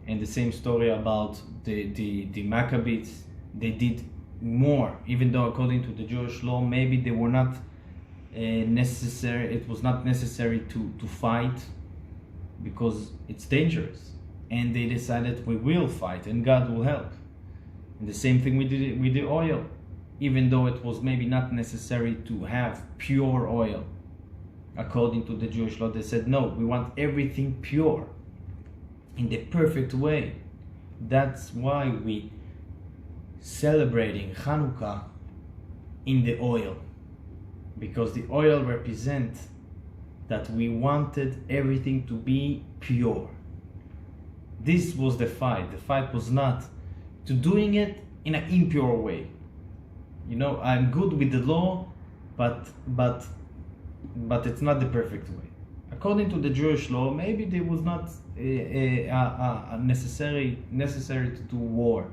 [SPEAKER 1] And the same story about the Maccabees. They did more, even though according to the Jewish law, maybe they were not necessary. It was not necessary to fight because it's dangerous. And they decided we will fight, and God will help. And the same thing with the oil, even though it was maybe not necessary to have pure oil. According to the Jewish law, they said, no, we want everything pure, in the perfect way. That's why we celebrating Hanukkah in the oil, because the oil represents that we wanted everything to be pure. This was the fight. The fight was not to doing it in an impure way. I'm good with the law, but it's not the perfect way. According to the Jewish law, maybe there was not necessary to do war.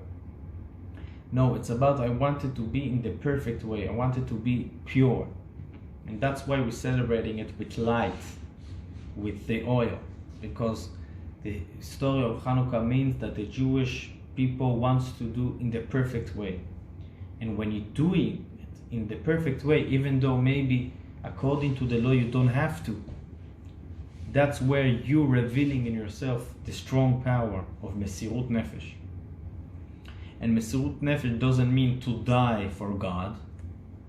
[SPEAKER 1] No, it's about I wanted to be in the perfect way. I wanted to be pure. And that's why we're celebrating it with light, with the oil. Because the story of Hanukkah means that the Jewish people wants to do in the perfect way. And when you're doing it in the perfect way, even though maybe according to the law you don't have to, that's where you're revealing in yourself the strong power of Mesirut Nefesh. And Mesirut Nefesh doesn't mean to die for God.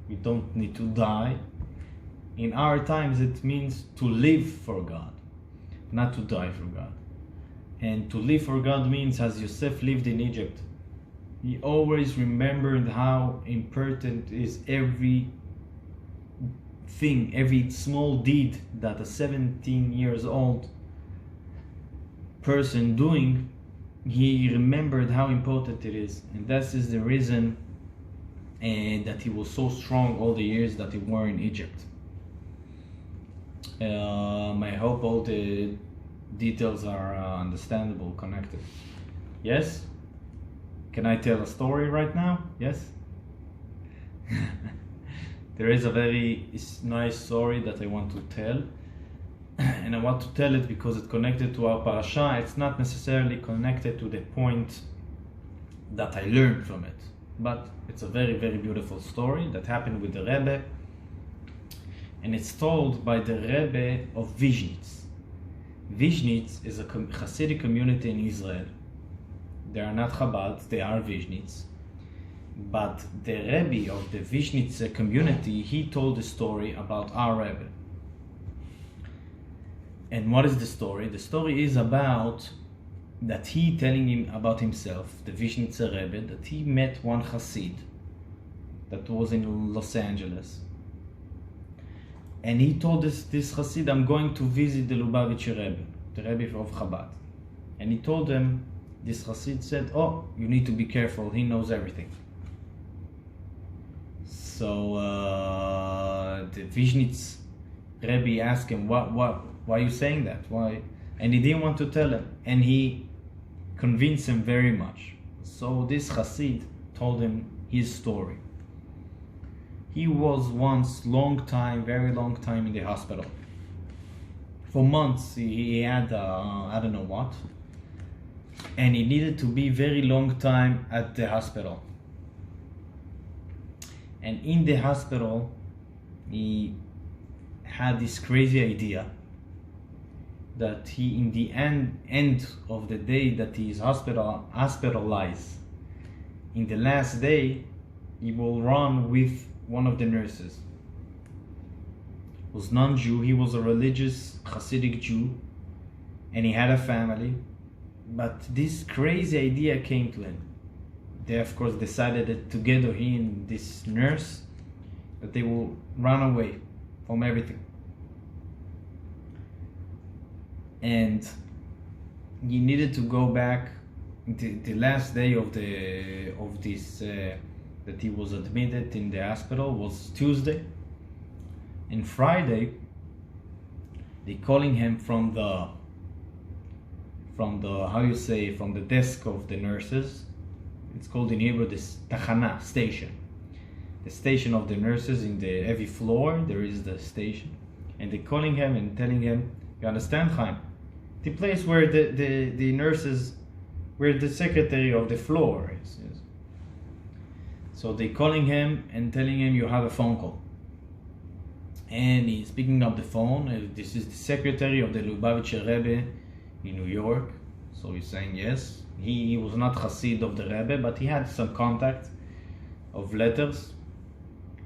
[SPEAKER 1] We don't need to die. In our times it means to live for God, not to die for God. And to live for God means, as Yosef lived in Egypt, he always remembered how important is every thing, every small deed that a 17 years old person doing. He remembered how important it is, and that is the reason and that he was so strong all the years that he were in Egypt. I hope all the details are understandable, connected. Yes? Can I tell a story right now? Yes? There is a very nice story that I want to tell, and I want to tell it because it's connected to our parasha. It's not necessarily connected to the point that I learned from it, but it's a very, very beautiful story that happened with the Rebbe, and it's told by the Rebbe of Vizhnitz. Vizhnitz is a Hasidic community in Israel. They are not Chabad, they are Vizhnitz. But the Rebbe of the Vizhnitz community, he told a story about our Rebbe. And what is the story? The story is about that he telling him about himself, the Vizhnitz Rebbe, that he met one Hasid that was in Los Angeles. And he told this Hasid, I'm going to visit the Lubavitcher Rebbe, the Rebbe of Chabad. And he told him, this Hasid said, oh, you need to be careful, he knows everything. So the Vizhnitz Rebbe asked him, why are you saying that? Why? And he didn't want to tell him. And he convinced him very much. So this Hasid told him his story. He was once very long time in the hospital. For months he had I don't know what. And he needed to be very long time at the hospital. And in the hospital, he had this crazy idea that he, in the end of the day that he is hospitalized, in the last day, he will run with one of the nurses. He was non-Jew, he was a religious Hasidic Jew, and he had a family. But this crazy idea came to him. They of course decided that together, he and this nurse, that they will run away from everything. And he needed to go back. The last day of this that he was admitted in the hospital was Tuesday. And Friday, they calling him from the from the desk of the nurses. It's called in Hebrew this Tachana, station. The station of the nurses. In every floor there is the station. And they're calling him and telling him, you understand, Chaim? The place where the nurses, where the secretary of the floor is. So they're calling him and telling him, you have a phone call. And he's picking up the phone. This is the secretary of the Lubavitcher Rebbe in New York. So he's saying yes. He was not Hasid of the Rebbe, but he had some contact of letters.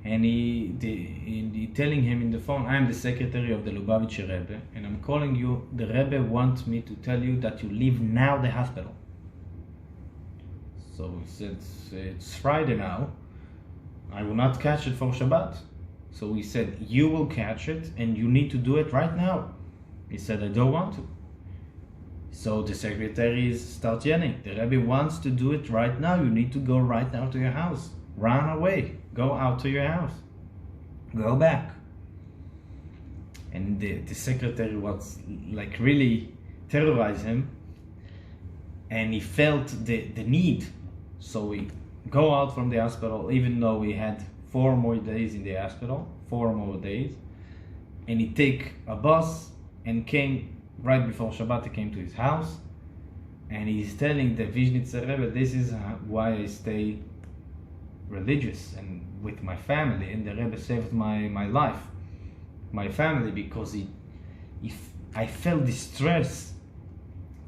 [SPEAKER 1] And he telling him in the phone, I'm the secretary of the Lubavitcher Rebbe, and I'm calling you. The Rebbe wants me to tell you that you leave now the hospital. So he said, it's Friday now. I will not catch it for Shabbat. So he said, you will catch it, and you need to do it right now. He said, I don't want to. So the secretaries start yelling, the Rebbe wants to do it right now. You need to go right now to your house. Run away. Go out to your house. Go back. And the secretary was like really terrorized him. And he felt the need. So he go out from the hospital, even though he had 4 more days in the hospital, 4 more days. And he take a bus and came right before Shabbat. He came to his house. And he's telling the Vizhnitz Rebbe, this is why I stay religious and with my family, and the Rebbe saved my life, my family, because I felt distress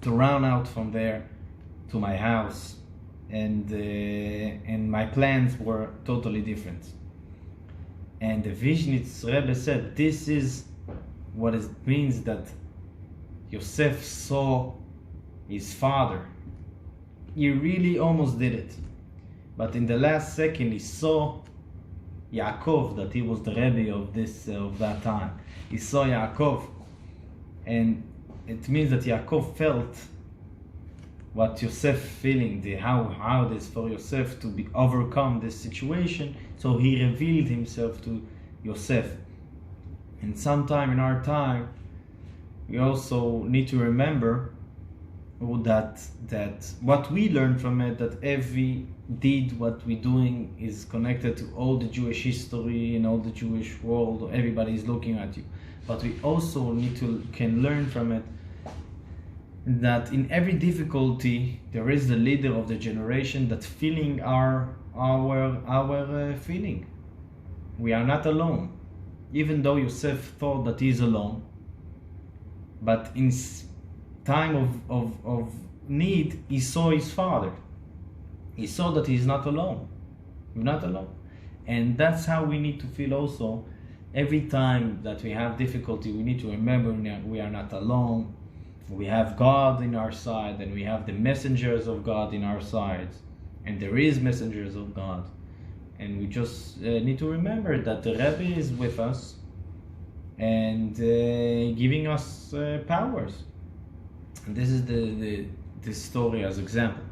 [SPEAKER 1] to run out from there to my house, and my plans were totally different. And the Vizhnitz Rebbe said, this is what it means that Yosef saw his father. He really almost did it. But in the last second, he saw Yaakov, that he was the Rebbe of that time. He saw Yaakov, and it means that Yaakov felt what Yosef feeling, how hard it is for Yosef to be overcome this situation. So he revealed himself to Yosef. And sometime in our time, we also need to remember that what we learn from it, that every deed what we're doing is connected to all the Jewish history and all the Jewish world. Everybody is looking at you, but we also can learn from it that in every difficulty there is the leader of the generation that feeling our feeling. We are not alone, even though Yosef thought that he's alone, but in time of need, he saw his father. He saw that he's not alone. We're not alone. And that's how we need to feel also. Every time that we have difficulty, we need to remember we are not alone. We have God in our side, and we have the messengers of God in our sides. And there is messengers of God. And we just need to remember that the Rabbi is with us and giving us powers. And this is the story as example.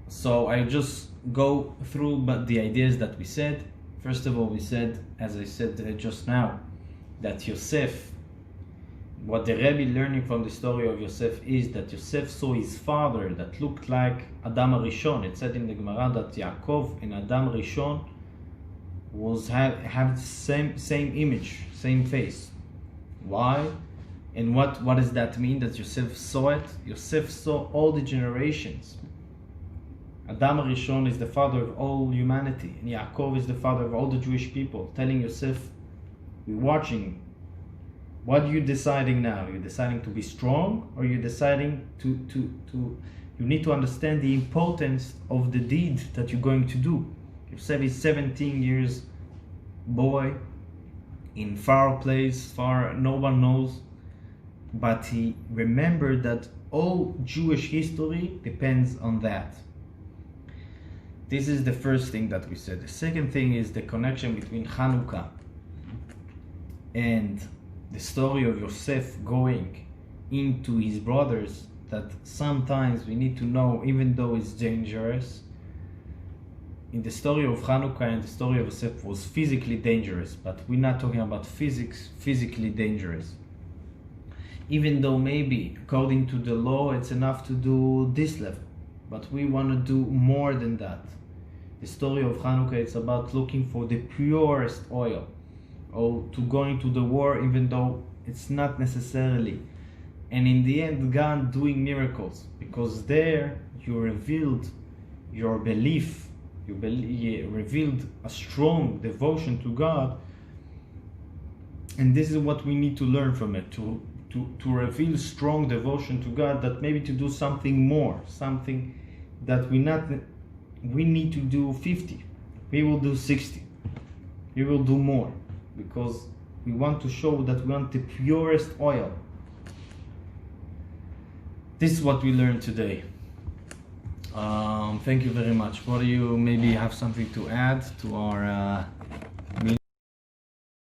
[SPEAKER 1] So I just go through the ideas that we said. First of all, we said, as I said just now, that Yosef, what the Rabbi learning from the story of Yosef is that Yosef saw his father that looked like Adam Rishon. It said in the Gemara that Yaakov and Adam Rishon have the same image, same face. Why? And what does that mean that Yosef saw it? Yosef saw all the generations. Adam Rishon is the father of all humanity, and Yaakov is the father of all the Jewish people, telling Yosef, we're watching. What are you deciding now? You're deciding to be strong, or you're deciding to you need to understand the importance of the deed that you're going to do. Yosef is 17 years boy in far place, no one knows, but he remembered that all Jewish history depends on that. This is the first thing that we said. The second thing is the connection between Hanukkah and the story of Yosef going into his brothers, that sometimes we need to know, even though it's dangerous. In the story of Hanukkah and the story of Yosef was physically dangerous, but we're not talking about physically dangerous. Even though maybe according to the law it's enough to do this level, but we want to do more than that. The story of Hanukkah, it's about looking for the purest oil, or to going to the war even though it's not necessarily. And in the end, God doing miracles, because there you revealed your belief, you revealed a strong devotion to God. And this is what we need to learn from it, to reveal strong devotion to God, that maybe to do something more, something that we need to do 50, we will do 60, we will do more, because we want to show that we want the purest oil. This is what we learned today. Thank you very much. What do you maybe have something to add to our